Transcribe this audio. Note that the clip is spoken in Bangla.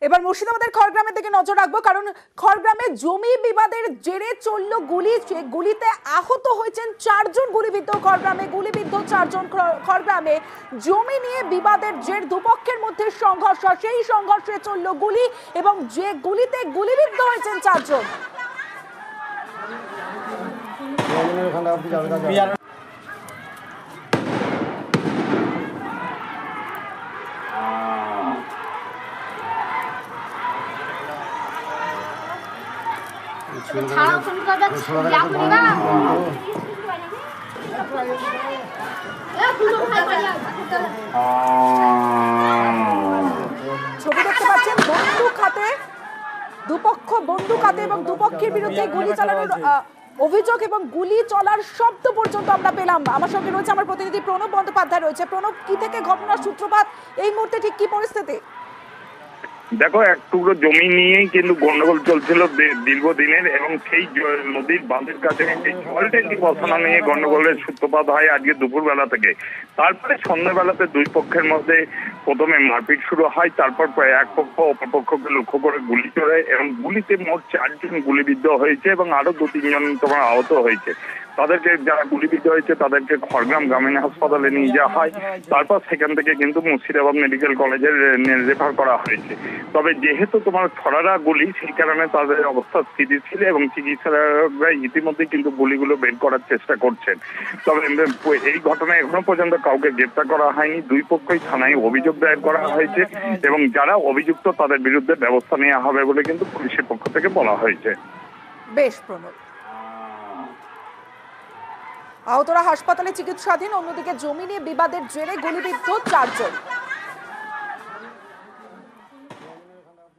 এবার মুর্শিদাবাদের খড়গ্রামের দিকে নজর রাখবো, কারণ খড়গ্রামে জমি বিবাদের জেরে চলল গুলি। গুলিতে আহত হয়েছেন 4 জন, গুলিবিদ্ধ খড়গ্রামে, গুলিবিদ্ধ 4 জন খড়গ্রামে। জমি নিয়ে বিবাদের জের দুপক্ষের মধ্যে সংঘর্ষ, সেই সংঘর্ষে চলল গুলি এবং যে গুলিতে গুলিবিদ্ধ হয়েছেন 4 জন। ছবি দেখতে পাচ্ছেন, বন্দুক হাতে দুপক্ষ, বন্দুক হাতে এবং দুপক্ষের বিরুদ্ধে গুলি চালানোর অভিযোগ এবং গুলি চলার শব্দ পর্যন্ত আমরা পেলাম। আমার সঙ্গে রয়েছে আমার প্রতিনিধি প্রণব বন্দ্যোপাধ্যায় রয়েছে। প্রণব, কি থেকে ঘটনার সূত্রপাত, এই মুহূর্তে ঠিক কি পরিস্থিতি? দেখো, এক টুকরো জমি নিয়েই কিন্তু গন্ডগোল চলছিল দীর্ঘদিনের, এবং সেই নদীর বাঁধের কাছে জল ট্যাঙ্কি বসানো নিয়ে গন্ডগোলের সূত্রপাত হয় আজকে দুপুরবেলা থেকে। তারপরে সন্ধ্যাবেলাতে দুই পক্ষের মধ্যে প্রথমে মারপিট শুরু হয়, তারপর প্রায় এক পক্ষ অপর পক্ষকে লক্ষ্য করে গুলি চলে এবং গুলিতে মোট 4 জন গুলিবিদ্ধ হয়েছে এবং আরো 2-3 জন তোমার আহত হয়েছে। তাদেরকে, যারা গুলিবিদ্ধ হয়েছে তাদেরকে খড়গ্রাম গ্রামীণ হাসপাতালে নিয়ে যাওয়া হয়। তারপর সেখান থেকে কিন্তু মুর্শিদাবাদ মেডিকেল কলেজে রেফার করা হয়েছে। তবে যেহেতু তোমার ছড়ারা গুলি, সেই কারণে তাদের অবস্থা স্থিতিশীল এবং চিকিৎসকরা ইতিমধ্যে কিন্তু গুলিগুলো বের করার চেষ্টা করছেন। তবে এই ঘটনায় এখনো পর্যন্ত কাউকে গ্রেপ্তার করা হয়নি। দুই পক্ষই থানায় অভিযোগ দায়ের করা হয়েছে এবং যারা অভিযুক্ত তাদের বিরুদ্ধে ব্যবস্থা নেওয়া হবে বলে কিন্তু পুলিশের পক্ষ থেকে বলা হয়েছে। বেশ প্রণব, আহতরা হাসপাতালে চিকিৎসাধীন। অন্যদিকে জমি নিয়ে বিবাদের জেরে গুলিবিদ্ধ 4 জন।